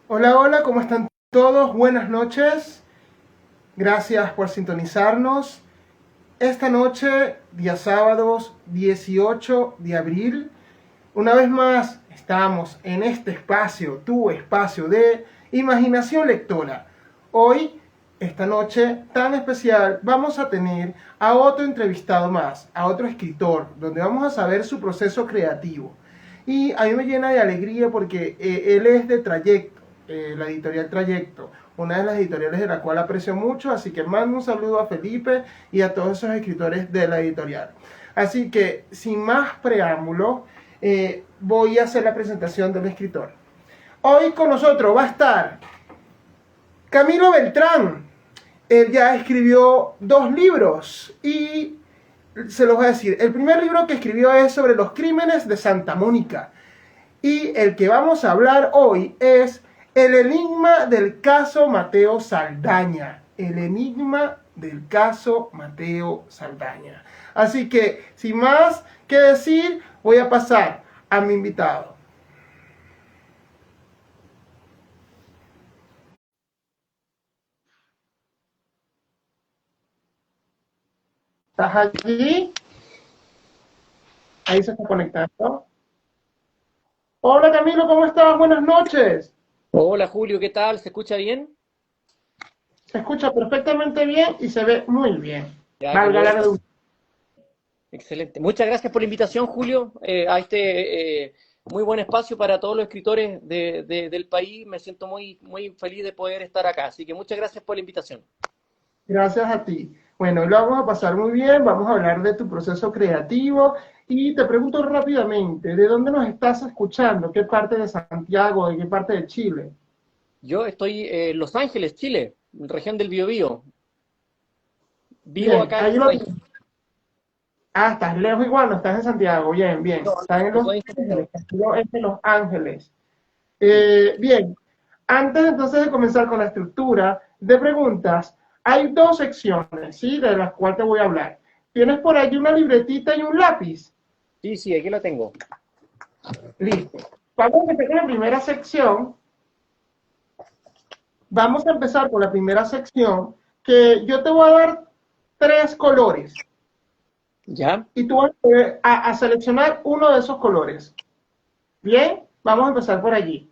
Hola, hola, ¿cómo están todos? Buenas noches. Gracias por sintonizarnos. Esta noche, día sábados 18 de abril, una vez más estamos en este espacio, tu espacio de imaginación lectora. Hoy, esta noche tan especial, vamos a tener a otro entrevistado más, a otro escritor, donde vamos a saber su proceso creativo. Y a mí me llena de alegría porque él es de Trayecto, la editorial Trayecto, una de las editoriales de la cual aprecio mucho, así que mando un saludo a Felipe y a todos esos escritores de la editorial. Así que, sin más preámbulo, voy a hacer la presentación del escritor. Hoy con nosotros va a estar Camilo Beltrán. Él ya escribió 2 libros y se los voy a decir. El primer libro que escribió es sobre los crímenes de Santa Mónica. Y el que vamos a hablar hoy es El enigma del caso Mateo Saldaña. El enigma del caso Mateo Saldaña. Así que, sin más que decir, voy a pasar a mi invitado. ¿Estás allí? Ahí se está conectando. Hola Camilo, ¿cómo estás? Buenas noches. Hola Julio, ¿qué tal? ¿Se escucha bien? Se escucha perfectamente bien y se ve muy bien. Ya, qué Valga la bueno. redundancia. Excelente. Muchas gracias por la invitación, Julio, a este muy buen espacio para todos los escritores del país. Me siento muy feliz de poder estar acá. Así que muchas gracias por la invitación. Gracias a ti. Bueno, hoy lo vamos a pasar muy bien, vamos a hablar de tu proceso creativo y te pregunto rápidamente, ¿de dónde nos estás escuchando? ¿Qué parte de Santiago? ¿De qué parte de Chile? Yo estoy en Los Ángeles, Chile, región del Biobío. Vivo Bien, acá en ahí Los lo... Ángeles. Ah, estás lejos igual, no estás en Santiago. Bien, No, bien. Estás en no Los soy en Ángeles, Santiago. Castillo es de Los Ángeles. Sí. Bien, antes entonces de comenzar con la estructura de preguntas, hay 2 secciones, ¿sí? De las cuales te voy a hablar. Tienes por allí una libretita y un lápiz. Sí, sí, aquí lo tengo. Listo. Vamos a empezar con la primera sección. Vamos a empezar con la primera sección, que yo te voy a dar 3 colores ¿Ya? y tú vas a seleccionar uno de esos colores. Bien, vamos a empezar por allí.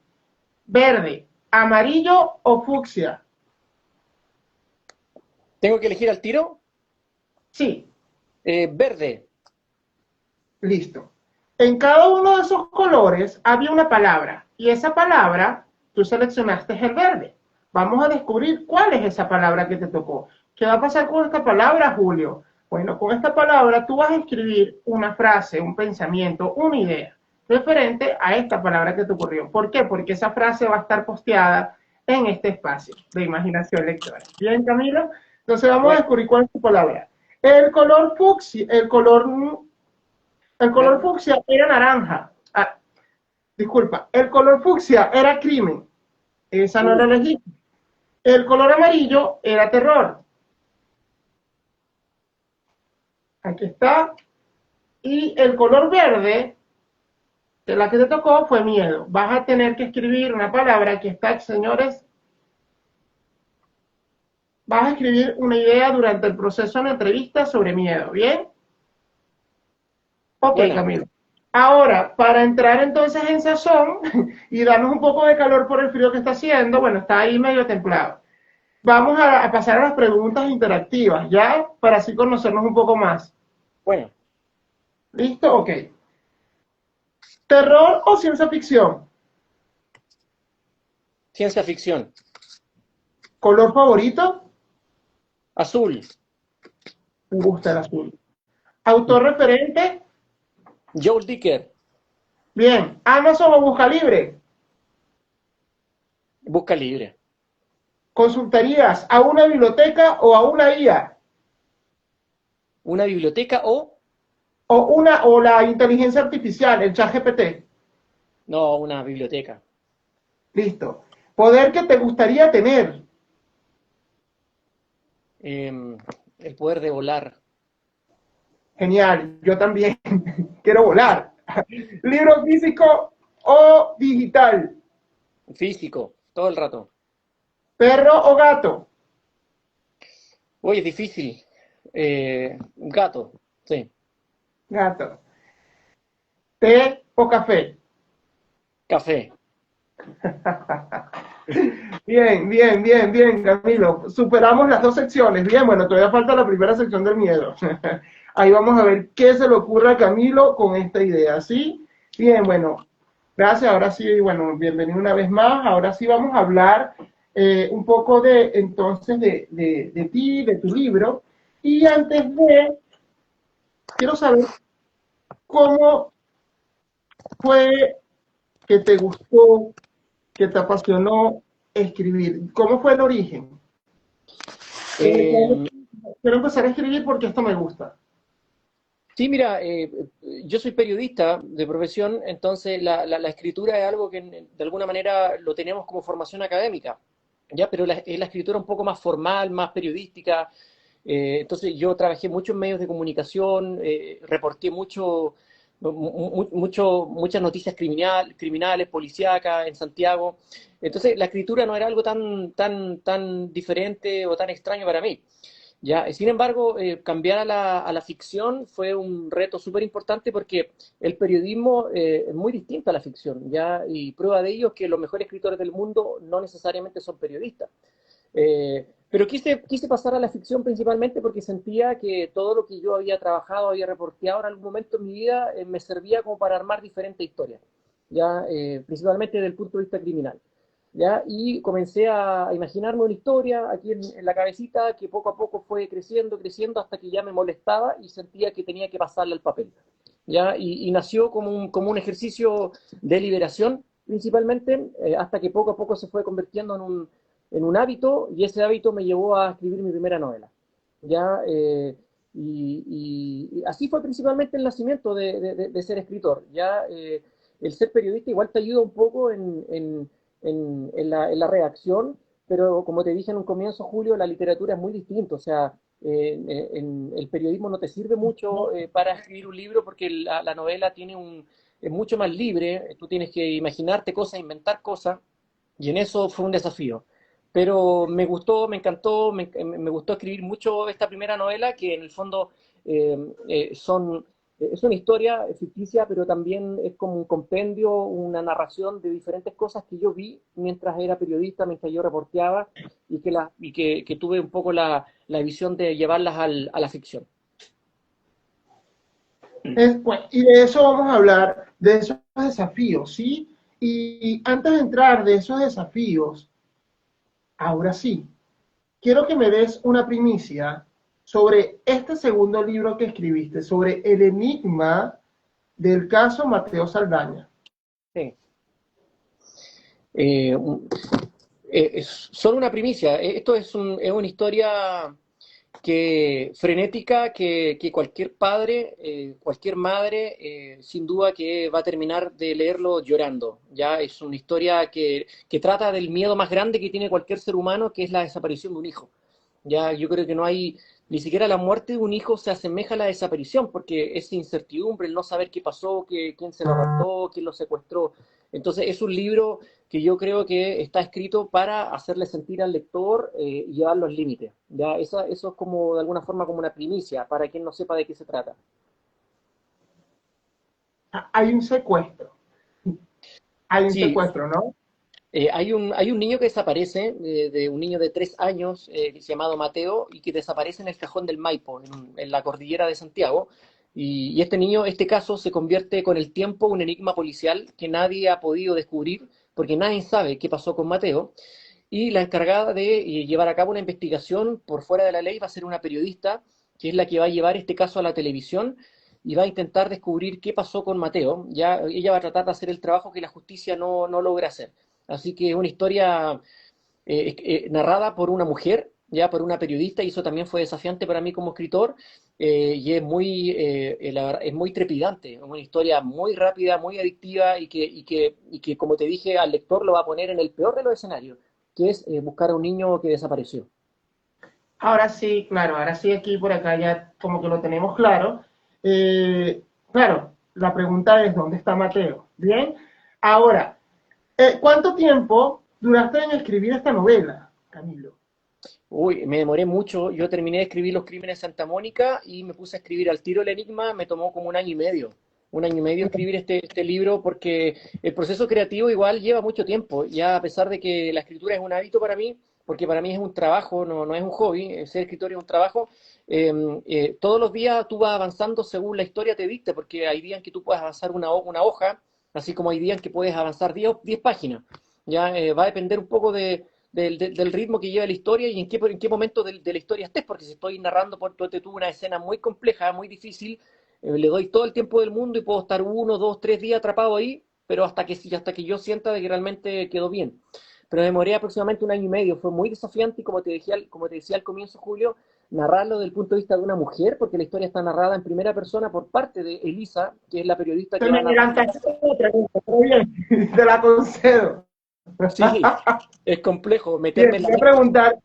Verde, amarillo o fucsia. ¿Tengo que elegir al tiro? Sí, Verde. listo. En cada uno de esos colores había una palabra y esa palabra tú seleccionaste el verde. Vamos a descubrir cuál es esa palabra que te tocó. ¿Qué va a pasar con esta palabra, Julio? Bueno, con esta palabra tú vas a escribir una frase, un pensamiento, una idea referente a esta palabra que te ocurrió. ¿Por qué? Porque esa frase va a estar posteada en este espacio de imaginación lectora. Bien, Camilo. Entonces vamos a Bueno, descubrir cuál es tu palabra. El color fucsia, el color verde. fucsia era naranja. Ah, disculpa, el color fucsia era crimen. Esa no la Uh, elegí. El color amarillo era terror. Aquí está. Y el color verde, de la que te tocó, fue miedo. Vas a tener que escribir una palabra que está, señores, vas a escribir una idea durante el proceso de la entrevista sobre miedo. ¿Bien? Ok, bueno, Camilo. Ahora, para entrar entonces en sazón y darnos un poco de calor por el frío que está haciendo, bueno, está ahí medio templado. Vamos a pasar a las preguntas interactivas, ¿ya? Para así conocernos un poco más. bueno. ¿Listo? Ok. ¿Terror o ciencia ficción? Ciencia ficción. ¿Color favorito? Azul. Me gusta el azul. ¿Autor referente? Joe Dicker. Bien. ¿Amazon o Busca Libre? Busca libre. ¿Consultarías a una biblioteca o a una IA? Una biblioteca o, O la inteligencia artificial, el chat GPT. no, una biblioteca. Listo. ¿Poder que te gustaría tener? El poder de volar. Genial, yo también quiero volar. ¿Libro físico o digital? Físico. todo el rato. ¿Perro o gato? Uy, es difícil. Gato, sí. Gato. ¿Té o café? Café. Bien, bien, bien, bien, Camilo. Superamos las dos secciones. Bien, bueno, todavía falta la primera sección del miedo. Ahí vamos a ver qué se le ocurre a Camilo con esta idea, ¿sí? Bien, bueno, gracias. Ahora sí, bueno, bienvenido una vez más. Ahora sí vamos a hablar un poco de, entonces, de ti, de tu libro. Y antes de, quiero saber cómo fue que te gustó, que te apasionó escribir. ¿Cómo fue el origen? Eh, Quiero empezar a escribir porque esto me gusta. sí, mira, yo soy periodista de profesión, entonces la escritura es algo que de alguna manera lo tenemos como formación académica, ¿ya? Pero es la escritura un poco más formal, más periodística. Entonces yo trabajé mucho en medios de comunicación, reporté muchas noticias criminales, policíacas en Santiago. Entonces la escritura no era algo tan diferente o tan extraño para mí. Ya, sin embargo, cambiar a la ficción fue un reto súper importante porque el periodismo es muy distinto a la ficción, ¿ya? Y prueba de ello es que los mejores escritores del mundo no necesariamente son periodistas. Pero quise pasar a la ficción principalmente porque sentía que todo lo que yo había trabajado, había reporteado en algún momento en mi vida, me servía como para armar diferentes historias, ¿ya? Principalmente desde el punto de vista criminal. ¿Ya? Y comencé a imaginarme una historia aquí en la cabecita que poco a poco fue creciendo, creciendo, hasta que ya me molestaba y sentía que tenía que pasarle al papel. ¿Ya? Y nació como un ejercicio de liberación, principalmente, hasta que poco a poco se fue convirtiendo en un hábito, y ese hábito me llevó a escribir mi primera novela. ¿Ya? Y así fue principalmente el nacimiento de ser escritor. ¿Ya? El ser periodista igual te ayuda un poco en la redacción, pero como te dije en un comienzo, Julio, la literatura es muy distinta. O sea, el periodismo no te sirve mucho para escribir un libro porque la novela es mucho más libre, tú tienes que imaginarte cosas, inventar cosas, y en eso fue un desafío. Pero me gustó, me encantó, me gustó escribir mucho esta primera novela, que en el fondo eh, es una historia ficticia, pero también es como un compendio, una narración de diferentes cosas que yo vi mientras era periodista, mientras yo reporteaba, que tuve un poco la visión de llevarlas a la ficción. Bueno, y de eso vamos a hablar, de esos desafíos, ¿sí? Y antes de entrar de esos desafíos, ahora sí, quiero que me des una primicia sobre este segundo libro que escribiste, sobre el enigma del caso Mateo Saldaña. Sí. Eh, es solo una primicia. Esto es una historia frenética que cualquier padre, cualquier madre, sin duda que va a terminar de leerlo llorando. Ya es una historia que trata del miedo más grande que tiene cualquier ser humano, que es la desaparición de un hijo. Ya yo creo que no hay, ni siquiera la muerte de un hijo se asemeja a la desaparición, porque es incertidumbre, el no saber qué pasó, quién se lo raptó, quién lo secuestró. Entonces es un libro que yo creo que está escrito para hacerle sentir al lector y llevarlo al límite. ¿Ya? Eso es como, de alguna forma, como una primicia para quien no sepa de qué se trata. Hay un secuestro, hay un Sí, secuestro, ¿no? hay un niño que desaparece, de un niño de 3 años llamado Mateo, y que desaparece en el cajón del Maipo, en la cordillera de Santiago. Y este niño, este caso, se convierte con el tiempo en un enigma policial que nadie ha podido descubrir, porque nadie sabe qué pasó con Mateo. Y la encargada de llevar a cabo una investigación por fuera de la ley va a ser una periodista, que es la que va a llevar este caso a la televisión y va a intentar descubrir qué pasó con Mateo. Ya ella va a tratar de hacer el trabajo que la justicia no logra hacer. Así que es una historia narrada por una mujer, ya por una periodista, y eso también fue desafiante para mí como escritor, y es muy trepidante, es una historia muy rápida, muy adictiva, y que, como te dije, al lector lo va a poner en el peor de los escenarios, que es buscar a un niño que desapareció. Ahora sí, claro, ahora sí aquí por acá ya como que lo tenemos claro. Claro, la pregunta es, ¿dónde está Mateo? Bien, ahora, ¿cuánto tiempo duraste en escribir esta novela, Camilo? Uy, me demoré mucho. Yo terminé de escribir Los Crímenes de Santa Mónica y me puse a escribir al tiro el Enigma. Me tomó como un año y medio. Un año y medio escribir este libro porque el proceso creativo igual lleva mucho tiempo. Ya a pesar de que la escritura es un hábito para mí, porque para mí es un trabajo, no es un hobby, ser escritor es un trabajo. Todos los días tú vas avanzando según la historia te dicte, porque hay días en que tú puedes avanzar una hoja, así como hay días en que puedes avanzar 10 páginas. Ya va a depender un poco del ritmo que lleva la historia y en qué momento de la historia estés, porque si estoy narrando por tú una escena muy compleja, muy difícil, le doy todo el tiempo del mundo y puedo estar 1, 2, 3 días atrapado ahí, pero hasta que yo sienta de que realmente quedó bien. Pero me demoré aproximadamente un año y medio, fue muy desafiante y como te decía al comienzo, Julio, narrarlo desde el punto de vista de una mujer, porque la historia está narrada en primera persona por parte de Elisa, que es la periodista Se que va me a narrar. adelantaste otra pregunta, pero bien, te la concedo. Sí, es complejo Bien, meterme en te la iba a mente. preguntar,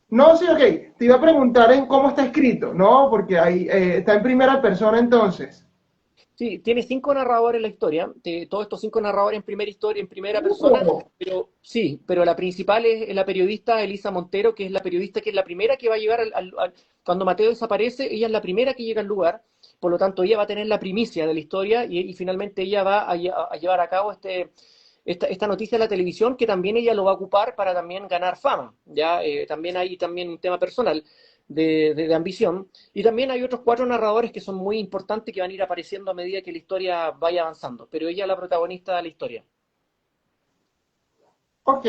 no, sí, ok, te iba a preguntar en cómo está escrito, ¿no? Porque ahí está en primera persona entonces. Sí, tiene 5 narradores la historia, todos estos 5 narradores en primera historia, en primera persona, Oh, pero sí, pero la principal es la periodista Elisa Montero, que es la periodista que es la primera que va a llegar cuando Mateo desaparece, ella es la primera que llega al lugar, por lo tanto ella va a tener la primicia de la historia y finalmente ella va a llevar a cabo esta noticia en la televisión que también ella lo va a ocupar para también ganar fama, ya también hay también un tema personal de ambición. Y también hay otros 4 narradores que son muy importantes que van a ir apareciendo a medida que la historia vaya avanzando, pero ella es la protagonista de la historia. ok,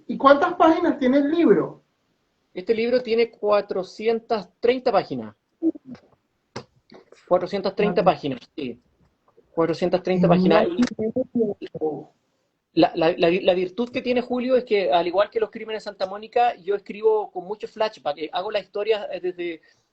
¿y cuántas páginas tiene el libro? Este libro tiene 430 páginas. 430 páginas, sí. 430 páginas. Tiene tiempo. La virtud que tiene Julio es que, al igual que Los Crímenes de Santa Mónica, yo escribo con mucho flashback. Hago la historia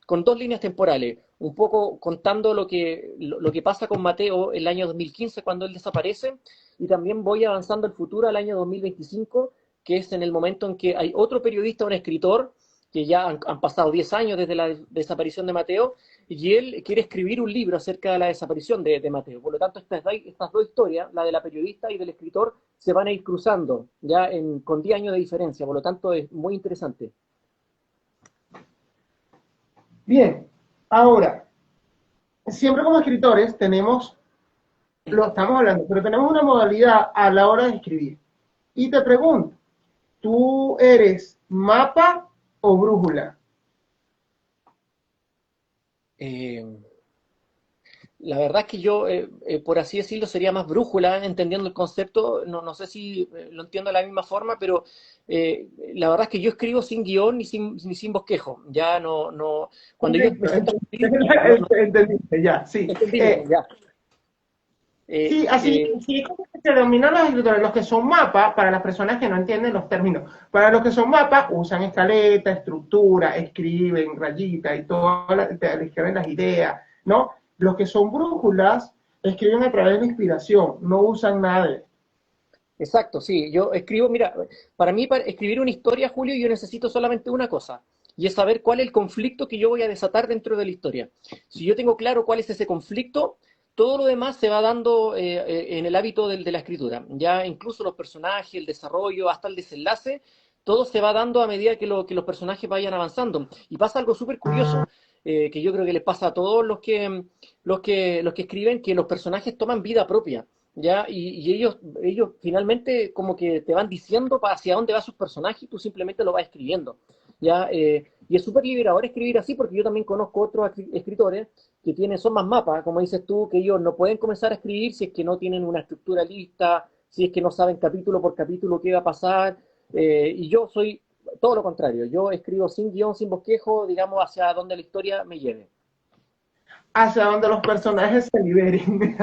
con 2 líneas temporales, un poco contando lo que pasa con Mateo el año 2015 cuando él desaparece, y también voy avanzando el futuro al año 2025, que es en el momento en que hay otro periodista, un escritor, que ya han pasado 10 años desde la desaparición de Mateo, y él quiere escribir un libro acerca de la desaparición de Mateo. Por lo tanto, estas 2 historias, la de la periodista y del escritor, se van a ir cruzando ya con 10 años de diferencia. Por lo tanto, es muy interesante. Bien, ahora, siempre como escritores tenemos, lo estamos hablando, pero tenemos una modalidad a la hora de escribir. Y te pregunto, ¿tú eres mapa o brújula? Eh, la verdad es que yo, por así decirlo, sería más brújula, entendiendo el concepto. No sé si lo entiendo de la misma forma, pero la verdad es que yo escribo sin guión ni sin bosquejo. Ya cuando yo Correcto, me siento a escribir, entendiste, ya, sí. entendiste, ya. Eh, Sí, así, eh, sí es como se denominan los escritores, los que son mapas, para las personas que no entienden los términos. Para los que son mapas, usan escaleta, estructura, escriben rayita y todo, te escriben las ideas, ¿no? Los que son brújulas, escriben a través de la inspiración, no usan nada de. Exacto, sí. Yo escribo, mira, para mí, para escribir una historia, Julio, yo necesito solamente una cosa, y es saber cuál es el conflicto que yo voy a desatar dentro de la historia. Si yo tengo claro cuál es ese conflicto, todo lo demás se va dando en el hábito de la escritura. Ya incluso los personajes, el desarrollo, hasta el desenlace, todo se va dando a medida que los personajes vayan avanzando. Y pasa algo súper curioso, que yo creo que les pasa a todos los que escriben, que los personajes toman vida propia. ¿Ya? Y ellos finalmente como que te van diciendo hacia dónde va sus personajes y tú simplemente lo vas escribiendo, ¿ya? Y es súper liberador escribir así porque yo también conozco otros escritores que son más mapas, como dices tú, que ellos no pueden comenzar a escribir si es que no tienen una estructura lista, si es que no saben capítulo por capítulo qué va a pasar, y yo soy todo lo contrario, yo escribo sin guión, sin bosquejo, digamos, hacia donde la historia me lleve. Hacia donde los personajes se liberen.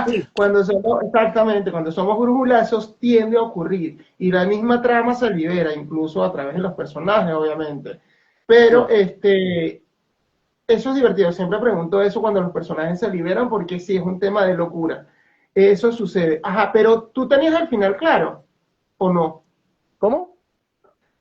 Sí, Cuando somos, exactamente, cuando somos brujulazos tiende a ocurrir y la misma trama se libera, incluso a través de los personajes, obviamente. Pero sí. eso es divertido, siempre pregunto eso cuando los personajes se liberan porque sí es un tema de locura. Eso sucede. Ajá, pero tú tenías el final claro, ¿o no? ¿Cómo?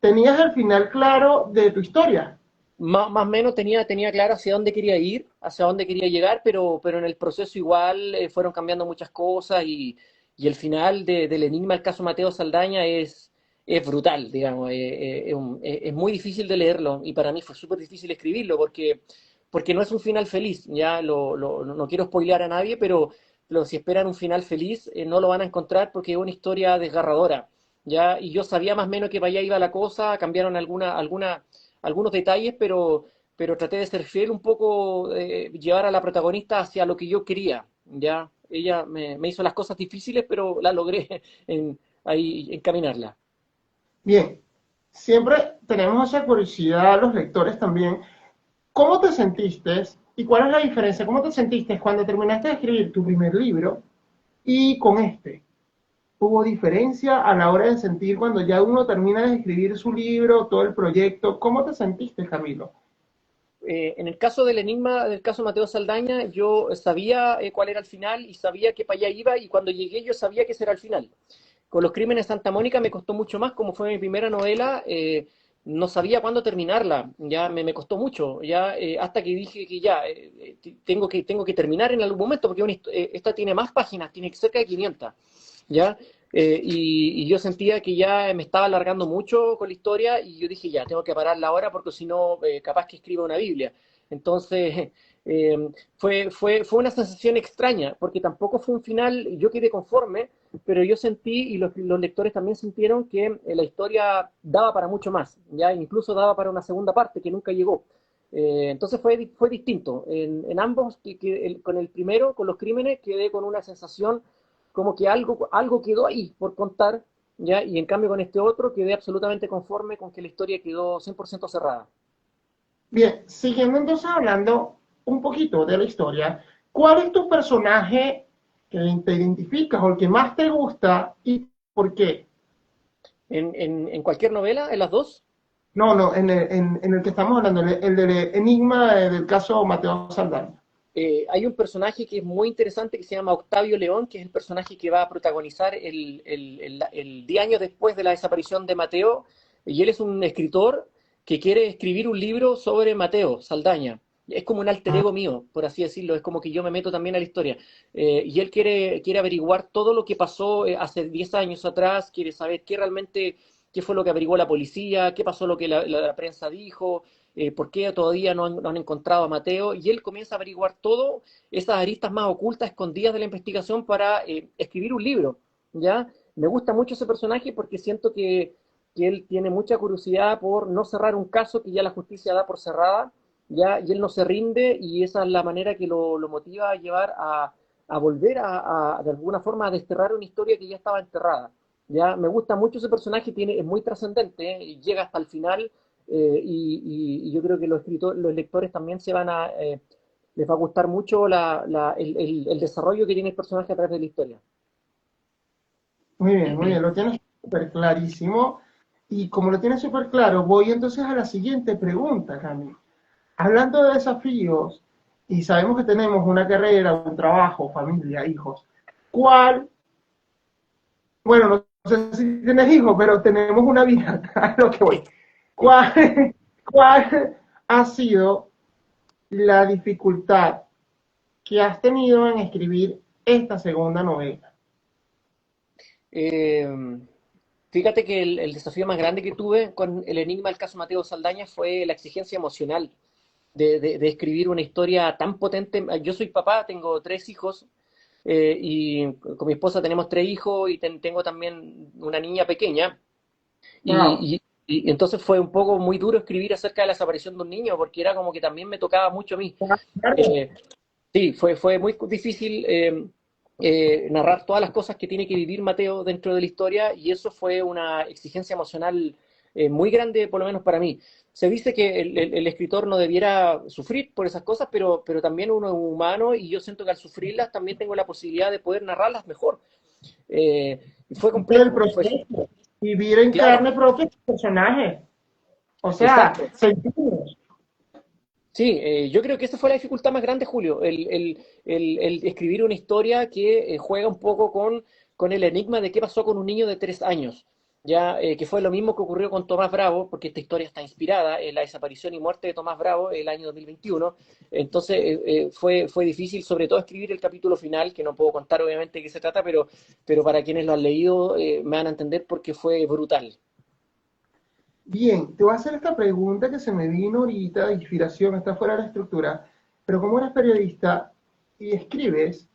Tenías el final claro de tu historia. Más o menos tenía claro hacia dónde quería ir, hacia dónde quería llegar, pero en el proceso igual fueron cambiando muchas cosas y el final del enigma del caso Mateo Saldaña es brutal, digamos, es muy difícil de leerlo y para mí fue súper difícil escribirlo porque no es un final feliz, ya no quiero spoilear a nadie, pero si esperan un final feliz no lo van a encontrar porque es una historia desgarradora, ya, y yo sabía más o menos que para allá iba la cosa, cambiaron algunos detalles, pero traté de ser fiel un poco, llevar a la protagonista hacia lo que yo quería, ya, ella me hizo las cosas difíciles, pero la logré ahí encaminarla. Bien, siempre tenemos esa curiosidad, los lectores también. ¿Cómo te sentiste y cuál es la diferencia? ¿Cómo te sentiste cuando terminaste de escribir tu primer libro y con este? ¿Hubo diferencia a la hora de sentir cuando ya uno termina de escribir su libro, todo el proyecto? ¿Cómo te sentiste, Camilo? En el caso del enigma del caso Mateo Saldaña, yo sabía cuál era el final y sabía que para allá iba y cuando llegué yo sabía que ese era el final. Con los crímenes de Santa Mónica me costó mucho más, como fue mi primera novela, no sabía cuándo terminarla, ya me costó mucho, ya hasta que dije que ya, tengo que terminar en algún momento, porque esta tiene más páginas, tiene cerca de 500, ¿ya? Y yo sentía que ya me estaba alargando mucho con la historia y yo dije, ya, tengo que pararla ahora porque si no, capaz que escriba una Biblia. Entonces, eh, fue una sensación extraña, porque tampoco fue un final, yo quedé conforme, pero yo sentí, y los lectores también sintieron, que la historia daba para mucho más, ya incluso daba para una segunda parte que nunca llegó. Entonces fue distinto. En ambos, con el primero, con los crímenes, quedé con una sensación como que algo quedó ahí por contar, ¿ya? Y en cambio con este otro quedé absolutamente conforme con que la historia quedó 100% cerrada. Bien, siguiendo entonces hablando un poquito de la historia, ¿cuál es tu personaje que te identificas o el que más te gusta y por qué? En cualquier novela, en las dos, No, no, en el que estamos hablando, el del enigma del caso Mateo Saldaña. hay un personaje que es muy interesante que se llama Octavio León, que es el personaje que va a protagonizar el 10 años después de la desaparición de Mateo, y él es un escritor que quiere escribir un libro sobre Mateo Saldaña. Es como un alter Ah, ego mío, por así decirlo, es como que yo me meto también a la historia. Y él quiere averiguar todo lo que pasó hace 10 años atrás, quiere saber qué fue lo que averiguó la policía, qué pasó lo que la prensa dijo, por qué todavía no han encontrado a Mateo, y él comienza a averiguar todo esas aristas más ocultas, escondidas de la investigación para escribir un libro, ¿ya? Me gusta mucho ese personaje porque siento que él tiene mucha curiosidad por no cerrar un caso que ya la justicia da por cerrada, ¿ya? Y él no se rinde y esa es la manera que lo motiva a llevar a volver de alguna forma, a desterrar una historia que ya estaba enterrada. ¿Ya? Me gusta mucho ese personaje, es muy trascendente, y llega hasta el final, y yo creo que los lectores también les va a gustar mucho el desarrollo que tiene el personaje a través de la historia. muy bien, lo tienes súper clarísimo. Y como lo tienes súper claro, voy entonces a la siguiente pregunta, Cami. Hablando de desafíos, y sabemos que tenemos una carrera, un trabajo, familia, hijos, ¿cuál? Bueno, no sé si tienes hijos, pero tenemos una vida, a lo que voy. ¿Cuál, cuál ha sido la dificultad que has tenido en escribir esta segunda novela? Eh, Fíjate que el desafío más grande que tuve con el enigma del caso Mateo Saldaña fue la exigencia emocional de escribir una historia tan potente. Yo soy papá, tengo 3 hijos, y con mi esposa tenemos 3 hijos y tengo también una niña pequeña. Wow. Y entonces fue un poco muy duro escribir acerca de la desaparición de un niño, porque era como que también me tocaba mucho a mí. Eh, sí, fue muy difícil narrar todas las cosas que tiene que vivir Mateo dentro de la historia, y eso fue una exigencia emocional muy grande, por lo menos para mí. Se dice que el escritor no debiera sufrir por esas cosas, pero también uno es humano y yo siento que al sufrirlas también tengo la posibilidad de poder narrarlas mejor. Y fue El complejo, proceso, vivir en claro, carne propia este personaje. O sea, exacto. sentimos. Sí, yo creo que esa fue la dificultad más grande, Julio, el escribir una historia que juega un poco con el enigma de qué pasó con un niño de 3 años. ya que fue lo mismo que ocurrió con Tomás Bravo, porque esta historia está inspirada en la desaparición y muerte de Tomás Bravo el año 2021. Entonces fue difícil, sobre todo, escribir el capítulo final, que no puedo contar obviamente de qué se trata, pero para quienes lo han leído me van a entender porque fue brutal. Bien, te voy a hacer esta pregunta que se me vino ahorita de inspiración, está fuera de la estructura, pero como eres periodista y escribes,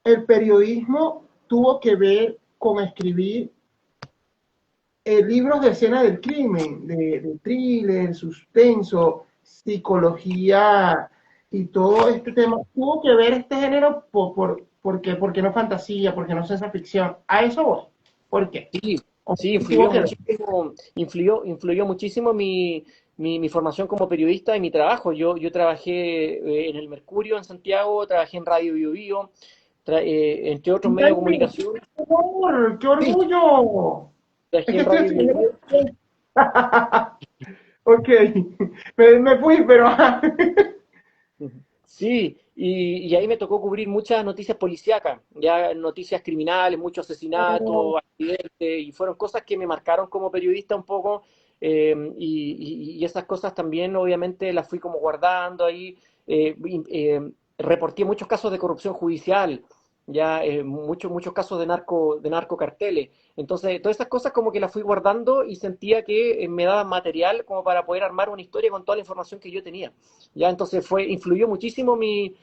¿el periodismo tuvo que ver con escribir libros de escena del crimen, de thriller, suspenso, psicología y todo este tema? ¿Tuvo que ver este género porque no fantasía, porque no ciencia ficción? A eso voy. ¿Por qué? Sí, ¿O sí, qué tuvo que ver? influyó muchísimo mi formación como periodista y mi trabajo. Yo trabajé en el Mercurio en Santiago, trabajé en Radio Bio Bio, entre otros medios de ¡Ay, comunicación. qué honor! ¡Qué Sí, orgullo! Es trabajé que en estoy Radio Bio estudiando. Bio. Ok, me fui, pero Sí, y ahí me tocó cubrir muchas noticias policíacas, ya noticias criminales, muchos asesinatos, accidentes, y fueron cosas que me marcaron como periodista un poco, y esas cosas también obviamente las fui como guardando ahí, reporté muchos casos de corrupción judicial, ya muchos casos de narcocarteles, entonces todas esas cosas como que las fui guardando y sentía que me daban material como para poder armar una historia con toda la información que yo tenía. Ya entonces influyó muchísimo mi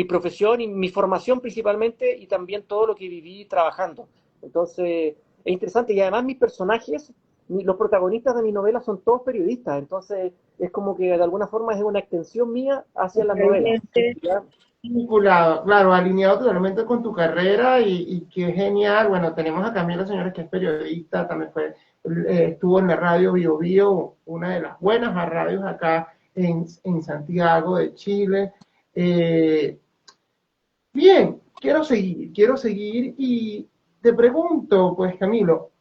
profesión y mi formación principalmente y también todo lo que viví trabajando. Entonces, es interesante y además mis personajes, los protagonistas de mi novela son todos periodistas, entonces es como que de alguna forma es una extensión mía hacia las novelas. totalmente ¿Ya? vinculado, claro, alineado totalmente con tu carrera y qué genial. Bueno, tenemos a Camila, señores, que es periodista, también estuvo en la radio Bio Bio, una de las buenas radios acá en Santiago de Chile. Eh, Bien, quiero seguir y te pregunto, pues Camilo,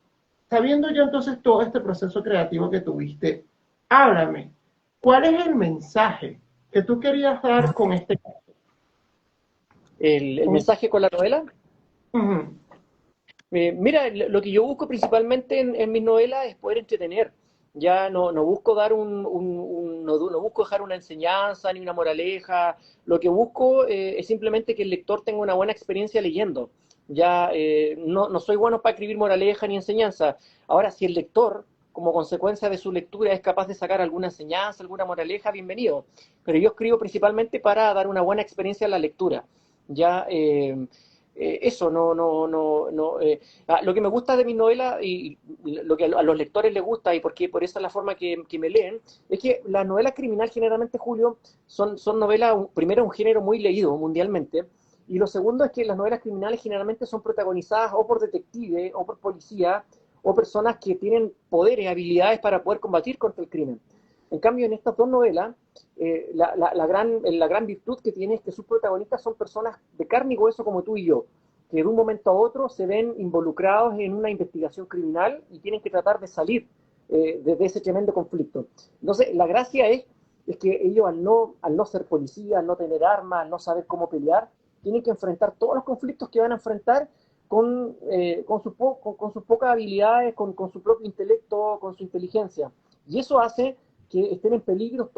sabiendo ya entonces todo este proceso creativo que tuviste, háblame, ¿cuál es el mensaje que tú querías dar con este? El Con, mensaje con la novela. Ujú. Mira, lo que yo busco principalmente en mis novelas es poder entretener. Ya no busco dar no busco dejar una enseñanza ni una moraleja. Lo que busco es simplemente que el lector tenga una buena experiencia leyendo. Ya no soy bueno para escribir moraleja ni enseñanza. Ahora, si el lector, como consecuencia de su lectura, es capaz de sacar alguna enseñanza, alguna moraleja, bienvenido. Pero yo escribo principalmente para dar una buena experiencia en la lectura. Ya eso, lo que me gusta de mis novelas y lo que a los lectores les gusta y porque por esa es la forma que me leen, es que las novelas criminal generalmente, Julio, son novelas, primero, un género muy leído mundialmente, y lo segundo es que las novelas criminales generalmente son protagonizadas o por detectives o por policía o personas que tienen poderes, habilidades para poder combatir contra el crimen. En cambio, en estas dos novelas, la gran virtud que tiene es que sus protagonistas son personas de carne y hueso como tú y yo, que de un momento a otro se ven involucrados en una investigación criminal y tienen que tratar de salir de ese tremendo conflicto. Entonces, la gracia es que ellos al no ser policía, al no tener armas, al no saber cómo pelear, tienen que enfrentar todos los conflictos que van a enfrentar con sus pocas habilidades, con su propio intelecto, con su inteligencia. Y eso hace que estén en peligro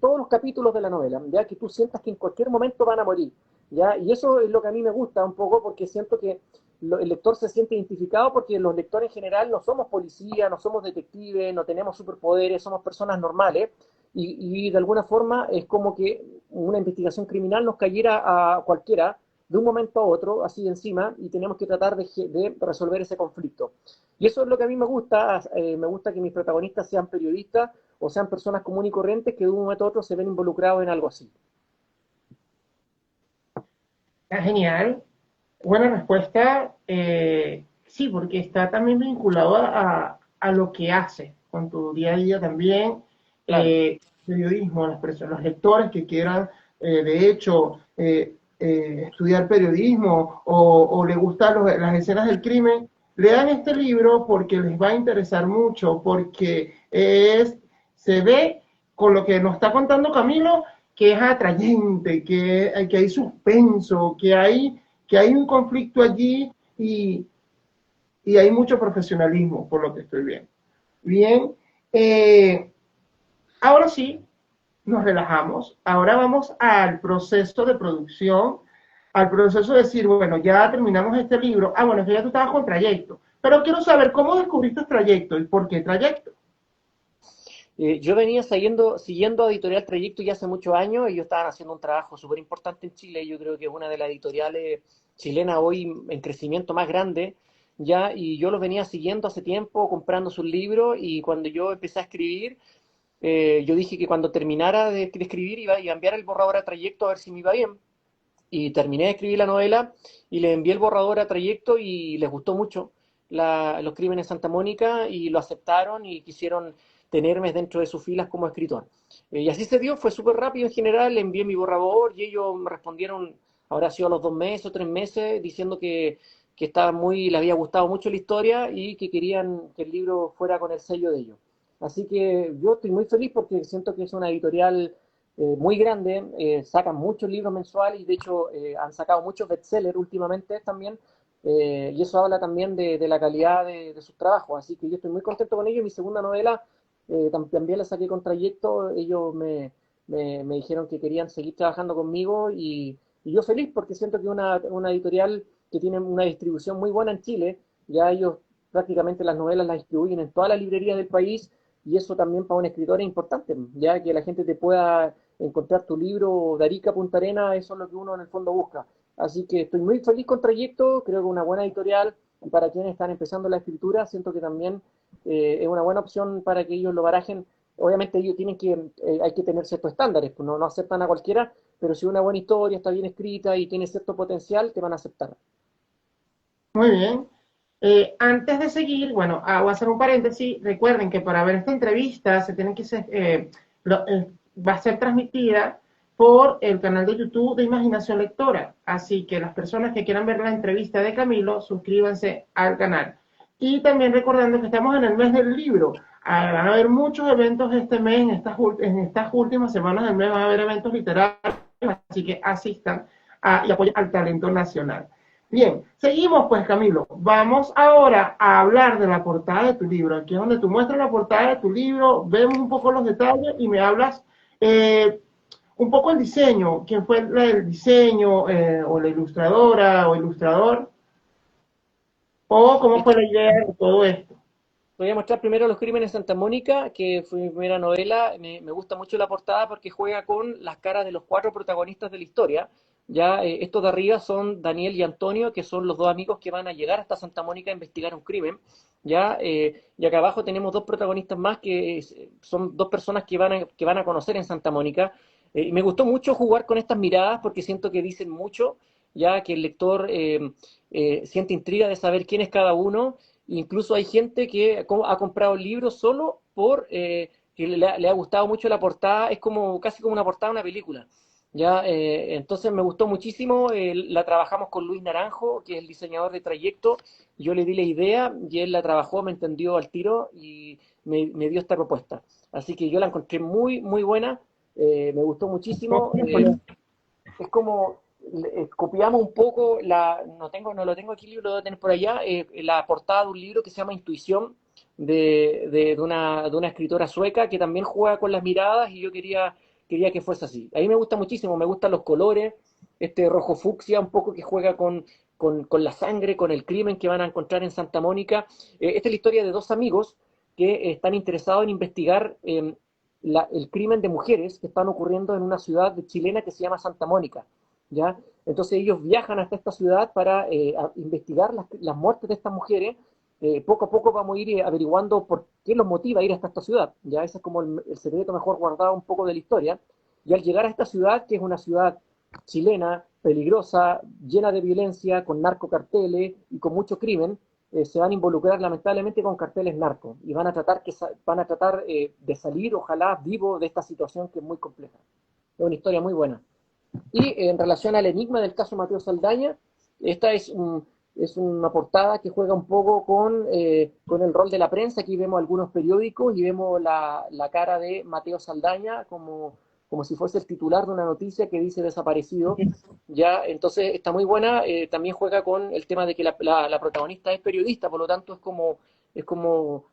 todos los capítulos de la novela, ya que tú sientas que en cualquier momento van a morir, ya, y eso es lo que a mí me gusta un poco porque siento que el lector se siente identificado porque los lectores en general no somos policías, no somos detectives, no tenemos superpoderes, somos personas normales y de alguna forma es como que una investigación criminal nos cayera a cualquiera de un momento a otro, así encima, y tenemos que tratar de resolver ese conflicto. Y eso es lo que a mí me gusta que mis protagonistas sean periodistas o sean personas comunes y corrientes que de un momento a otro se ven involucrados en algo así. Está genial. Buena respuesta. Sí, porque está también vinculado a lo que hace con tu día a día también. Claro. Periodismo, los lectores que quieran, de hecho, estudiar periodismo o le gustan las escenas del crimen, lean este libro porque les va a interesar mucho, porque se ve con lo que nos está contando Camilo, que es atrayente, que hay suspenso, que hay un conflicto allí y hay mucho profesionalismo, por lo que estoy viendo. Bien, ahora sí, nos relajamos. Ahora vamos al proceso de producción, al proceso de decir, bueno, ya terminamos este libro. Ah, bueno, que ya tú estabas con Trayecto. Pero quiero saber cómo descubriste Trayecto y por qué Trayecto. Yo venía siguiendo a Editorial Trayecto ya hace muchos años. Ellos estaban haciendo un trabajo súper importante en Chile. Yo creo que es una de las editoriales chilenas hoy en crecimiento más grande, ya, y yo los venía siguiendo hace tiempo, comprando sus libros, y cuando yo empecé a escribir, yo dije que cuando terminara de escribir iba a enviar el borrador a Trayecto a ver si me iba bien. Y terminé de escribir la novela y le envié el borrador a Trayecto y les gustó mucho Los Crímenes de Santa Mónica y lo aceptaron y quisieron tenerme dentro de sus filas como escritor. Y así se dio, fue súper rápido en general, le envié mi borrador y ellos me respondieron, habrá sido a los 2 meses o 3 meses, diciendo que estaba les había gustado mucho la historia y que querían que el libro fuera con el sello de ellos. Así que yo estoy muy feliz porque siento que es una editorial muy grande, sacan muchos libros mensuales y de hecho han sacado muchos bestsellers últimamente también, y eso habla también de la calidad de sus trabajos, así que yo estoy muy contento con ellos. Mi segunda novela también la saqué con Trayecto, ellos me dijeron que querían seguir trabajando conmigo y yo feliz porque siento que es una editorial que tiene una distribución muy buena en Chile, ya ellos prácticamente las novelas las distribuyen en todas las librerías del país y eso también para un escritor es importante, ya que la gente te pueda encontrar tu libro de Arica a Punta Arena, eso es lo que uno en el fondo busca. Así que estoy muy feliz con Trayecto, creo que una buena editorial y para quienes están empezando la escritura, siento que también es una buena opción para que ellos lo barajen. Obviamente ellos hay que tener ciertos estándares, pues no aceptan a cualquiera, pero si una buena historia está bien escrita y tiene cierto potencial, te van a aceptar. Muy bien. Antes de seguir, bueno, voy a hacer un paréntesis. Recuerden que para ver esta entrevista se tienen que ser, va a ser transmitida por el canal de YouTube de Imaginación Lectora. Así que las personas que quieran ver la entrevista de Camilo, suscríbanse al canal. Y también recordando que estamos en el mes del libro. Van a haber muchos eventos este mes, en estas últimas semanas del mes van a haber eventos literarios, así que asistan y apoyen al talento nacional. Bien, seguimos pues Camilo. Vamos ahora a hablar de la portada de tu libro. Aquí es donde tú muestras la portada de tu libro, vemos un poco los detalles y me hablas un poco el diseño. ¿Quién fue el diseño o la ilustradora o ilustrador? ¿O cómo fue Esta, la idea de todo esto? Voy a mostrar primero Los Crímenes de Santa Mónica, que fue mi primera novela. Me gusta mucho la portada porque juega con las caras de los 4 protagonistas de la historia. Ya estos de arriba son Daniel y Antonio, que son los 2 amigos que van a llegar hasta Santa Mónica a investigar un crimen. Ya, y acá abajo tenemos 2 protagonistas más que son 2 personas que van a conocer en Santa Mónica. Y me gustó mucho jugar con estas miradas porque siento que dicen mucho, ya que el lector siente intriga de saber quién es cada uno. Incluso hay gente que ha comprado el libro solo por que le ha gustado mucho la portada, es como casi como una portada de una película. Ya, entonces me gustó muchísimo, la trabajamos con Luis Naranjo, que es el diseñador de Trayecto, yo le di la idea y él la trabajó, me entendió al tiro y me dio esta propuesta. Así que yo la encontré muy, muy buena, me gustó muchísimo. Es como copiamos un poco no lo tengo aquí el libro, lo debo tener por allá, la portada de un libro que se llama Intuición de una escritora sueca que también juega con las miradas y yo quería que fuese así. A mí me gusta muchísimo, me gustan los colores, este rojo fucsia un poco que juega con la sangre, con el crimen que van a encontrar en Santa Mónica. Esta es la historia de 2 amigos que están interesados en investigar el crimen de mujeres que están ocurriendo en una ciudad chilena que se llama Santa Mónica, ¿ya? Entonces ellos viajan hasta esta ciudad para investigar las muertes de estas mujeres. Poco a poco vamos a ir averiguando por qué los motiva a ir hasta esta ciudad, ¿ya? Ese es como el secreto mejor guardado un poco de la historia. Y al llegar a esta ciudad, que es una ciudad chilena, peligrosa, llena de violencia, con narcocarteles y con mucho crimen, se van a involucrar lamentablemente con carteles narcos y van a tratar de salir, ojalá, vivos de esta situación que es muy compleja. Es una historia muy buena. Y en relación al enigma del caso Mateo Saldaña, esta es una portada que juega un poco con el rol de la prensa. Aquí vemos algunos periódicos y vemos la cara de Mateo Saldaña como si fuese el titular de una noticia que dice desaparecido, ya, entonces está muy buena, también juega con el tema de que la protagonista es periodista, por lo tanto es como, es como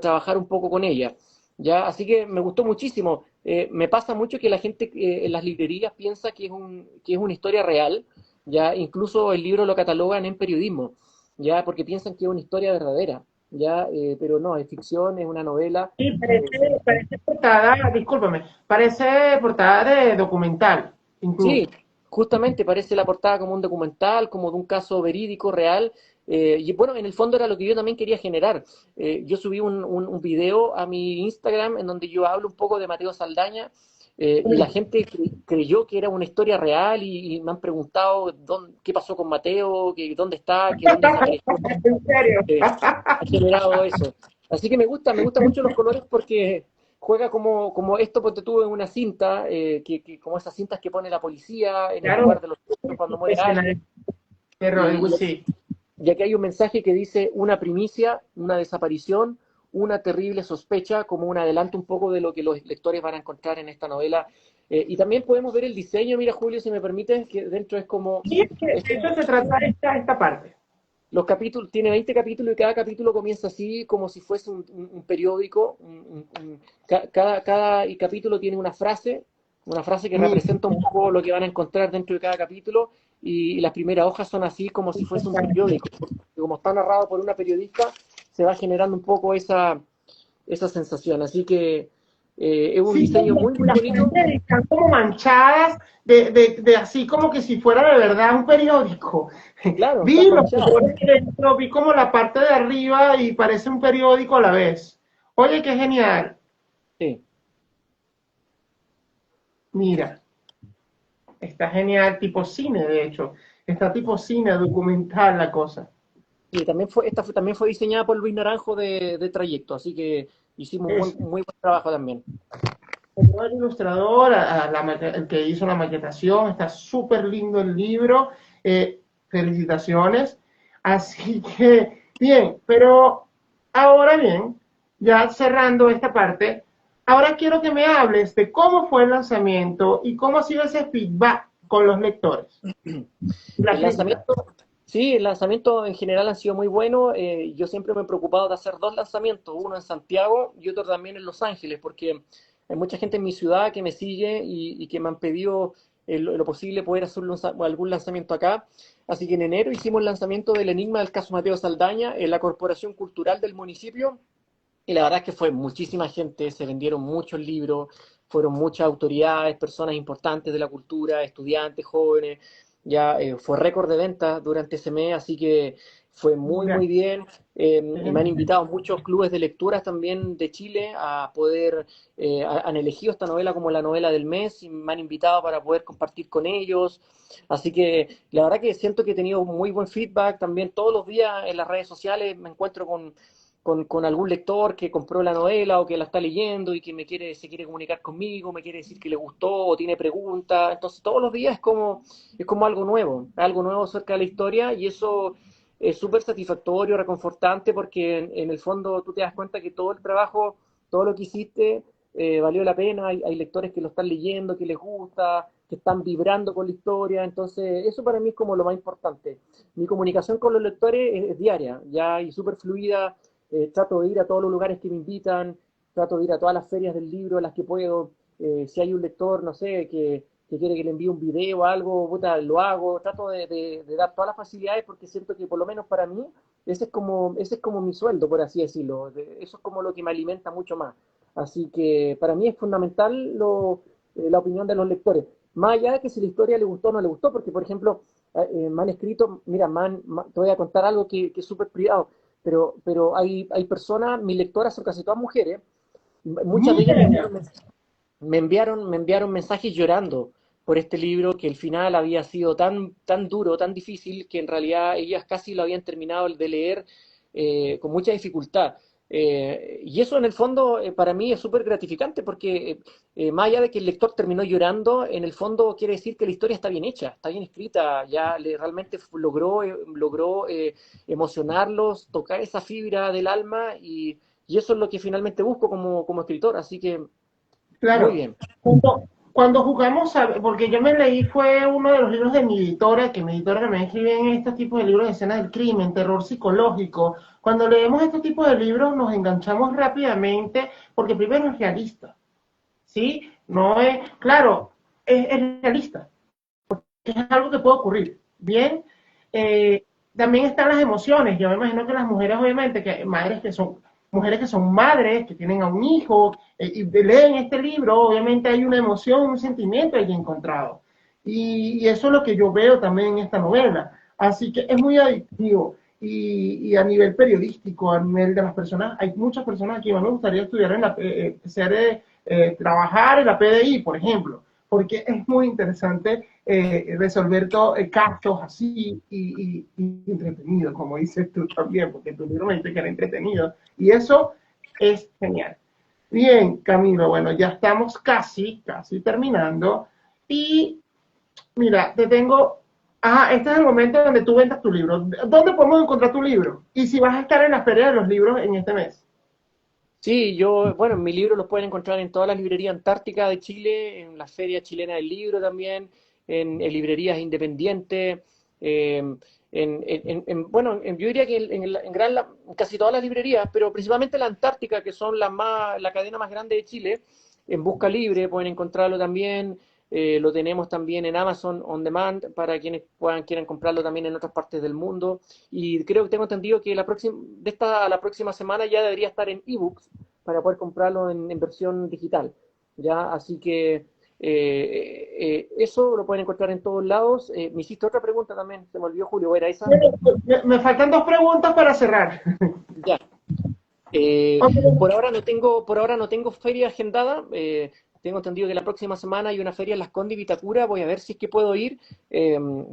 trabajar un poco con ella, ya, así que me gustó muchísimo. Me pasa mucho que la gente en las librerías piensa que es una historia real, ya, incluso el libro lo catalogan en periodismo, ya, porque piensan que es una historia verdadera, ya, pero no, es ficción, es una novela. Sí, parece portada, discúlpame, parece portada de documental, Sí, incluso. justamente parece la portada como un documental, como de un caso verídico, real. Y bueno, en el fondo era lo que yo también quería generar. Yo subí un video a mi Instagram en donde yo hablo un poco de Mateo Saldaña y la gente creyó que era una historia real y me han preguntado qué pasó con Mateo, dónde está, que dónde desapareció. En serio. Ha generado eso. Así que me gustan mucho los colores porque juega como esto, porque tuve una cinta, como esas cintas que pone la policía en el Claro, lugar de los hechos cuando muere alguien, escenario de Rodrigo, y, sí. y aquí hay un mensaje que dice una primicia, una desaparición, una terrible sospecha, como un adelanto un poco de lo que los lectores van a encontrar en esta novela. Y también podemos ver el diseño, mira Julio, si me permites, que dentro Y es que de es eso como se trata esta parte. los capítulos, tiene 20 capítulos y cada capítulo comienza así como si fuese un periódico. Cada capítulo tiene una frase que Mi- representa un poco lo que van a encontrar dentro de cada capítulo y las primeras hojas son así como si fuese un periódico. Como está narrado por una periodista, se va generando un poco esa sensación. Así que es un Sí, diseño como muy, que muy las bonito. paredes están como manchadas de así como que si fuera de verdad un periódico. Claro, están Vi los manchadas. colores dentro, vi como la parte de arriba y parece un periódico a la vez. Oye, qué genial. Sí. Mira, está genial, tipo cine, de hecho. Está tipo cine, documental la cosa. Y también también fue diseñada por Luis Naranjo de Trayecto, así que hicimos Es muy buen trabajo también. como el ilustrador, el que hizo la maquetación, está súper lindo el libro. Felicitaciones. Así que, bien, pero ahora bien, ya cerrando esta parte, ahora quiero que me hables de cómo fue el lanzamiento y cómo ha sido ese feedback con los lectores, la El crítica. lanzamiento, sí, el lanzamiento en general ha sido muy bueno. Yo siempre me he preocupado de hacer dos lanzamientos, uno en Santiago y otro también en Los Ángeles, porque hay mucha gente en mi ciudad que me sigue y que me han pedido lo posible poder hacer algún lanzamiento acá. Así que en enero hicimos el lanzamiento del Enigma del caso Mateo Saldaña en la Corporación Cultural del municipio. Y la verdad es que fue muchísima gente, se vendieron muchos libros, fueron muchas autoridades, personas importantes de la cultura, estudiantes, jóvenes, ya fue récord de ventas durante ese mes, así que fue Mira, muy bien. Me han invitado muchos clubes de lecturas también de Chile a poder, han elegido esta novela como la novela del mes y me han invitado para poder compartir con ellos. Así que la verdad que siento que he tenido muy buen feedback también todos los días en las redes sociales, me encuentro con algún lector que compró la novela o que la está leyendo y que se quiere comunicar conmigo, me quiere decir que le gustó o tiene preguntas. Entonces todos los días es como algo nuevo acerca de la historia y eso es súper satisfactorio, reconfortante porque en el fondo tú te das cuenta que todo el trabajo, todo lo que hiciste valió la pena, hay lectores que lo están leyendo, que les gusta, que están vibrando con la historia, entonces eso para mí es como lo más importante. Mi comunicación con los lectores es diaria, ya y súper fluida, trato de ir a todos los lugares que me invitan, trato de ir a todas las ferias del libro a las que puedo. Si hay un lector, no sé, que quiere que le envíe un video o algo, puta, lo hago. Trato de dar todas las facilidades porque siento que por lo menos para mí ese es como mi sueldo, por así decirlo. Eso es como lo que me alimenta mucho más. Así que para mí es fundamental la opinión de los lectores. Más allá de que si la historia le gustó o no le gustó, porque por ejemplo, me han escrito, mira, te voy a contar algo que es súper privado pero hay personas, mis lectoras son casi todas mujeres, muchas de ellas mira, me enviaron mensajes llorando por este libro, que el final había sido tan duro, tan difícil, que en realidad ellas casi lo habían terminado de leer con mucha dificultad. Y eso en el fondo para mí es súper gratificante porque más allá de que el lector terminó llorando, en el fondo quiere decir que la historia está bien hecha, está bien escrita, realmente logró emocionarlos, tocar esa fibra del alma y eso es lo que finalmente busco como escritor. Así que Muy Claro. bien. Cuando jugamos, porque yo me leí, fue uno de los libros de mi editora, que mi editora también escribe en estos tipos de libros de escenas del crimen, terror psicológico. Cuando leemos estos tipos de libros nos enganchamos rápidamente, porque primero es realista, ¿sí? No es, claro, es realista, que es algo que puede ocurrir. Bien, eh, también están las emociones. Yo me imagino que las mujeres, obviamente, que madres que son mujeres que son madres, que tienen a un hijo y leen este libro, obviamente hay una emoción, un sentimiento ahí encontrado. Y eso es lo que yo veo también en esta novela. Así que es muy adictivo. Y a nivel periodístico, a nivel de las personas, hay muchas personas aquí, me gustaría estudiar en la, trabajar en la PDI, por ejemplo, porque es muy interesante resolver casos así y entretenido, como dices tú también, porque tu libro me dice que era entretenido, y eso es genial. Bien, Camilo, bueno, ya estamos casi terminando, y mira, te tengo, este es el momento donde tú vendas tu libro. ¿Dónde podemos encontrar tu libro? Y si vas a estar en la Feria de los Libros en este mes. Sí, bueno, mi libro los pueden encontrar en todas las librerías antárticas de Chile, en la Feria Chilena del Libro también, en librerías independientes, eh, yo diría que en casi todas las librerías, pero principalmente la Antártica, que son la cadena más grande de Chile, en Busca Libre pueden encontrarlo también, lo tenemos también en Amazon On Demand para quienes quieran comprarlo también en otras partes del mundo. Y creo que tengo entendido que de esta a la próxima semana ya debería estar en ebooks para poder comprarlo en versión digital. ¿Ya? Así que eso lo pueden encontrar en todos lados. Me hiciste otra pregunta también, se me olvidó, Julio, ¿era esa? Me faltan dos preguntas para cerrar. Ya. Por ahora no tengo feria agendada. Tengo entendido que la próxima semana hay una feria en Las Condes y Vitacura. Voy a ver si es que puedo ir.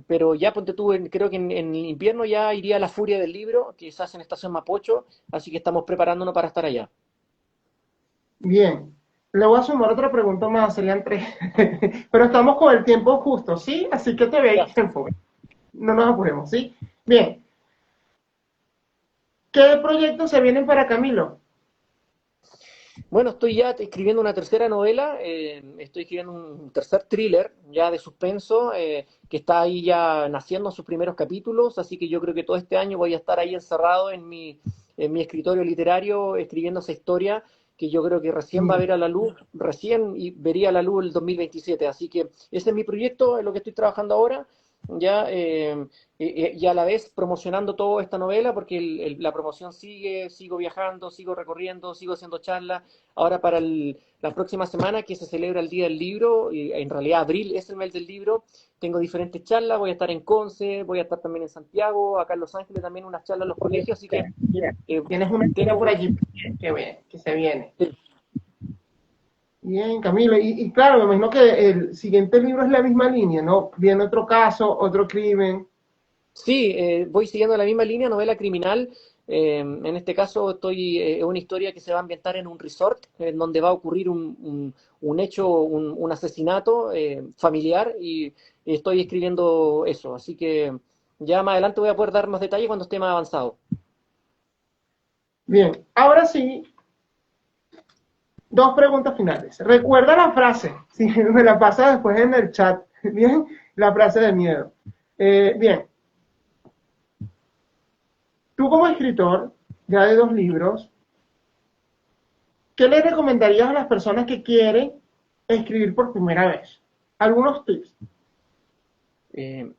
Pero ya ponte tú, creo que en invierno ya iría a la Furia del Libro, que se hace en Estación Mapocho. Así que estamos preparándonos para estar allá. Bien, le voy a sumar otra pregunta más, serían tres, pero estamos con el tiempo justo, ¿sí? Así que te ve Ya. el tiempo, no nos apuremos, ¿sí? Bien, ¿qué proyectos se vienen para Camilo? Bueno, estoy ya escribiendo una tercera novela, estoy escribiendo un tercer thriller ya de suspenso, que está ahí ya naciendo sus primeros capítulos, así que yo creo que todo este año voy a estar ahí encerrado en mi escritorio literario escribiendo esa historia que yo creo que recién va a Bien, ver a la luz, recién y vería a la luz el 2027, así que ese es mi proyecto, es lo que estoy trabajando ahora, ya y a la vez promocionando toda esta novela porque la promoción sigue, sigo viajando, sigo recorriendo, sigo haciendo charlas. Ahora para la próxima semana que se celebra el Día del Libro, y en realidad abril es el mes del libro, tengo diferentes charlas, voy a estar en Conce, voy a estar también en Santiago, acá en Los Ángeles también unas charlas en los colegios, así que bien. eh, Tienes una historia por tengo... allí que se viene. Bien, Camilo, y claro, me imagino que el siguiente libro es la misma línea, ¿no? Viene otro caso, otro crimen. Sí, voy siguiendo la misma línea, novela criminal. En este caso estoy es una historia que se va a ambientar en un resort, en donde va a ocurrir un hecho, un asesinato familiar y estoy escribiendo eso. Así que ya más adelante voy a poder dar más detalles cuando esté más avanzado. Bien, ahora sí, dos preguntas finales. Recuerda la frase, si me la pasa después en el chat, bien, la frase de miedo. Bien, tú como escritor, ya de dos libros, ¿qué le recomendarías a las personas que quieren escribir por primera vez? Algunos tips. Eh,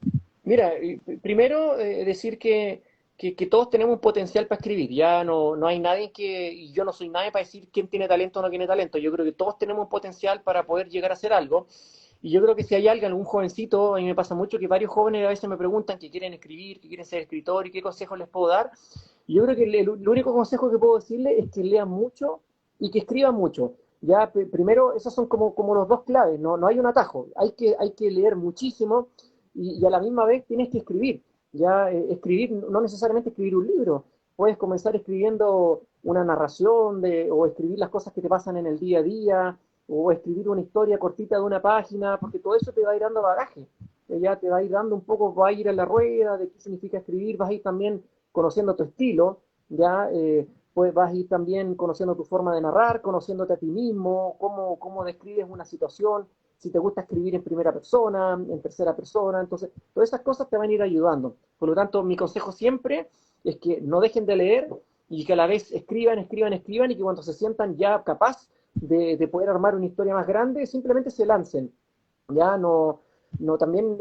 Mira, primero decir que todos tenemos un potencial para escribir. Ya no hay nadie y yo no soy nadie para decir quién tiene talento o no tiene talento. Yo creo que todos tenemos un potencial para poder llegar a hacer algo. Y yo creo que si hay alguien, algún jovencito, a mí me pasa mucho que varios jóvenes a veces me preguntan que quieren escribir, que quieren ser escritor y qué consejos les puedo dar. Y yo creo que el único consejo que puedo decirles es que lean mucho y que escriban mucho. Ya, primero, esos son como los dos claves, no hay un atajo. Hay que leer muchísimo y a la misma vez tienes que escribir. Ya escribir, no necesariamente escribir un libro, puedes comenzar escribiendo una narración o escribir las cosas que te pasan en el día a día, o escribir una historia cortita de una página, porque todo eso te va a ir dando bagaje, ya te va a ir dando un poco, va a ir a la rueda de qué significa escribir, vas a ir también conociendo tu estilo, ya pues vas a ir también conociendo tu forma de narrar, conociéndote a ti mismo, cómo describes una situación, si te gusta escribir en primera persona, en tercera persona, entonces todas esas cosas te van a ir ayudando. Por lo tanto, mi consejo siempre es que no dejen de leer y que a la vez escriban, escriban, escriban y que cuando se sientan ya capaz de poder armar una historia más grande, simplemente se lancen. Ya no también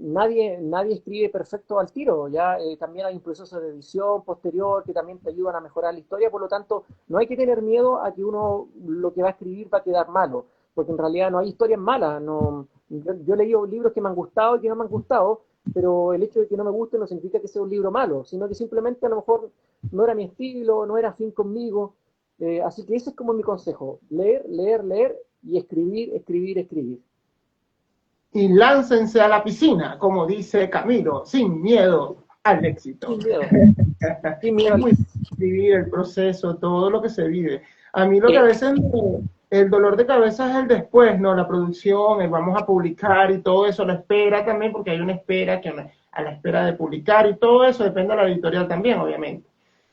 nadie escribe perfecto al tiro, ya también hay un proceso de edición posterior que también te ayudan a mejorar la historia, por lo tanto no hay que tener miedo a que uno lo que va a escribir va a quedar malo, porque en realidad no hay historias malas, no, yo he leído libros que me han gustado y que no me han gustado, pero el hecho de que no me guste no significa que sea un libro malo, sino que simplemente a lo mejor no era mi estilo, no era afín conmigo, así que ese es como mi consejo, leer, leer, leer y escribir, escribir, escribir. Y láncense a la piscina, como dice Camilo, sin miedo al éxito. Sin miedo, sin miedo Es al muy éxito. vivir el proceso, todo lo que se vive. A mí lo que a Eh, veces el dolor de cabeza es el después, ¿no? La producción, el vamos a publicar y todo eso, la espera también, porque hay una espera a la espera de publicar y todo eso depende de la editorial también, obviamente.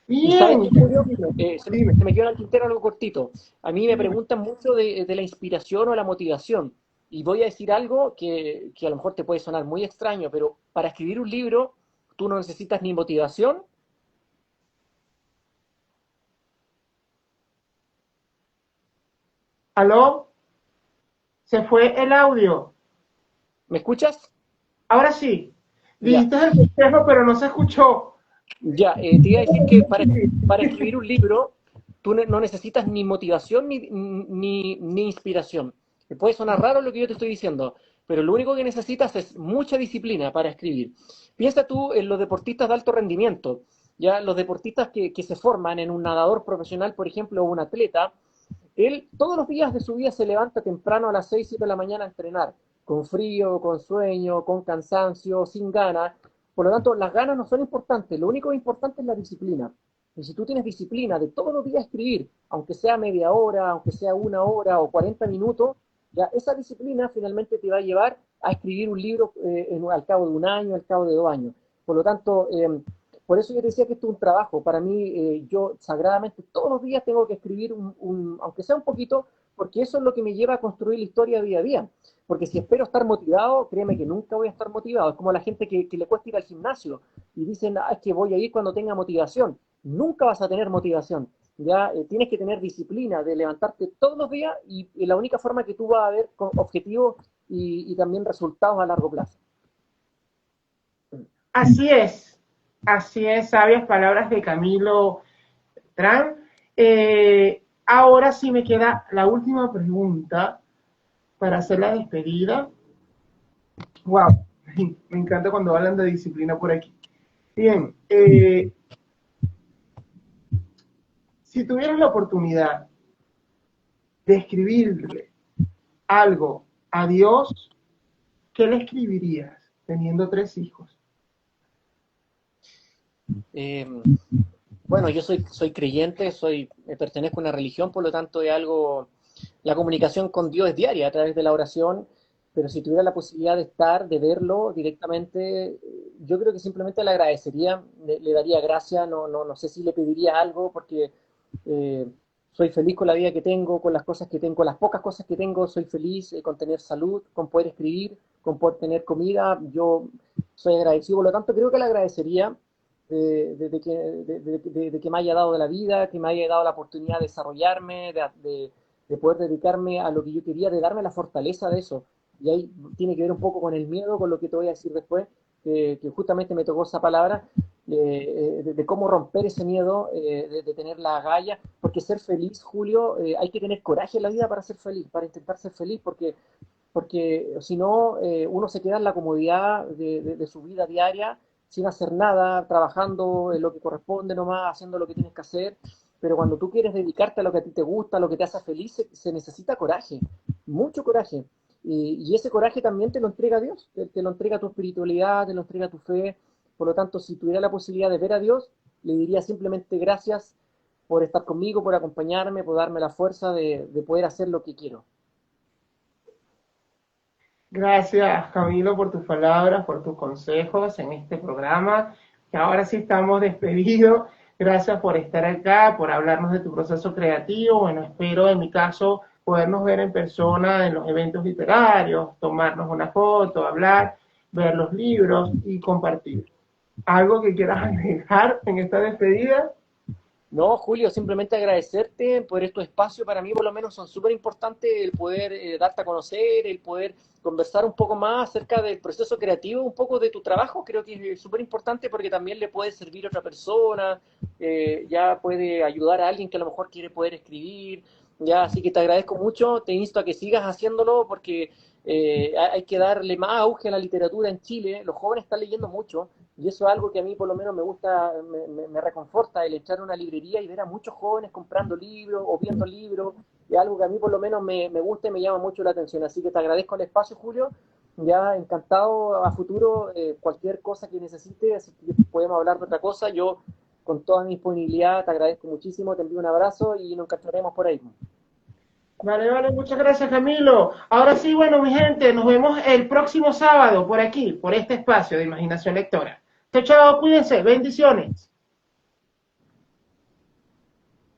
Y sabes qué, Bien, Julio, dime. se me quedó en el tintero algo cortito. A mí me preguntan mucho de la inspiración o la motivación. Y voy a decir algo que a lo mejor te puede sonar muy extraño, pero para escribir un libro tú no necesitas ni motivación. ¿Aló? Se fue el audio. ¿Me escuchas? Ahora sí. Ya, Dijiste el consejo, pero no se escuchó. ya. Te iba a decir que para escribir un libro tú no necesitas ni motivación ni inspiración. Te puede sonar raro lo que yo te estoy diciendo, pero lo único que necesitas es mucha disciplina para escribir. Piensa tú en los deportistas de alto rendimiento, ya los deportistas que se forman en un nadador profesional, por ejemplo, o un atleta, él todos los días de su vida se levanta temprano a las 6 7 de la mañana a entrenar, con frío, con sueño, con cansancio, sin ganas. Por lo tanto, las ganas no son importantes, lo único importante es la disciplina. Y si tú tienes disciplina de todos los días escribir, aunque sea media hora, aunque sea una hora o 40 minutos, ya esa disciplina finalmente te va a llevar a escribir un libro al cabo de un año, al cabo de 2 años. Por lo tanto, por eso yo te decía que esto es un trabajo. Para mí, yo sagradamente todos los días tengo que escribir, aunque sea un poquito, porque eso es lo que me lleva a construir la historia día a día. Porque si espero estar motivado, créeme que nunca voy a estar motivado. Es como la gente que le cuesta ir al gimnasio y dicen, es que voy a ir cuando tenga motivación. Nunca vas a tener motivación. Ya tienes que tener disciplina de levantarte todos los días y la única forma que tú vas a ver con objetivos y también resultados a largo plazo. Así es, sabias palabras de Camilo Tran. Ahora sí me queda la última pregunta para hacer la despedida. Wow, me encanta cuando hablan de disciplina por aquí. Bien, si tuvieras la oportunidad de escribirle algo a Dios, ¿qué le escribirías teniendo 3 hijos? Eh, bueno, yo soy creyente, pertenezco a una religión, por lo tanto es algo, la comunicación con Dios es diaria a través de la oración, pero si tuviera la posibilidad de estar, de verlo directamente, yo creo que simplemente le agradecería, le daría gracias, no sé si le pediría algo, porque eh, soy feliz con la vida que tengo, con las cosas que tengo, con las pocas cosas que tengo, soy feliz con tener salud, con poder escribir, con poder tener comida, yo soy agradecido, por lo tanto creo que le agradecería de que me haya dado de la vida, que me haya dado la oportunidad de desarrollarme, de poder dedicarme a lo que yo quería, de darme la fortaleza de eso. Y ahí tiene que ver un poco con el miedo, con lo que te voy a decir después, que justamente me tocó esa palabra, de cómo romper ese miedo, de tener la agallas, porque ser feliz, Julio, hay que tener coraje en la vida para ser feliz, para intentar ser feliz, porque si no, uno se queda en la comodidad de su vida diaria sin hacer nada, trabajando en lo que corresponde nomás, haciendo lo que tienes que hacer, pero cuando tú quieres dedicarte a lo que a ti te gusta, a lo que te hace feliz, se necesita coraje, mucho coraje. Y ese coraje también te lo entrega Dios, te lo entrega tu espiritualidad, te lo entrega tu fe. Por lo tanto, si tuviera la posibilidad de ver a Dios, le diría simplemente gracias por estar conmigo, por acompañarme, por darme la fuerza de poder hacer lo que quiero. Gracias, Camilo, por tus palabras, por tus consejos en este programa, que ahora sí estamos despedidos. Gracias por estar acá, por hablarnos de tu proceso creativo. Bueno, espero en mi caso podernos ver en persona en los eventos literarios, tomarnos una foto, hablar, ver los libros y compartir. ¿Algo que quieras agregar en esta despedida? No, Julio, simplemente agradecerte por estos espacios. Para mí, por lo menos, son súper importantes el poder darte a conocer, el poder conversar un poco más acerca del proceso creativo, un poco de tu trabajo. Creo que es súper importante porque también le puede servir a otra persona, ya puede ayudar a alguien que a lo mejor quiere poder escribir. Ya, así que te agradezco mucho, te insto a que sigas haciéndolo porque hay que darle más auge a la literatura en Chile. Los jóvenes están leyendo mucho. Y eso es algo que a mí por lo menos me gusta, me reconforta, el entrar a una librería y ver a muchos jóvenes comprando libros o viendo libros, es algo que a mí por lo menos me gusta y me llama mucho la atención. Así que te agradezco el espacio, Julio, ya encantado a futuro, cualquier cosa que necesites, si podemos hablar de otra cosa, yo con toda mi disponibilidad te agradezco muchísimo, te envío un abrazo y nos encontraremos por ahí. Vale, vale, muchas gracias, Camilo. Ahora sí, bueno, mi gente, nos vemos el próximo sábado por aquí, por este espacio de Imaginación Lectora. Chao, chao, cuídense, bendiciones.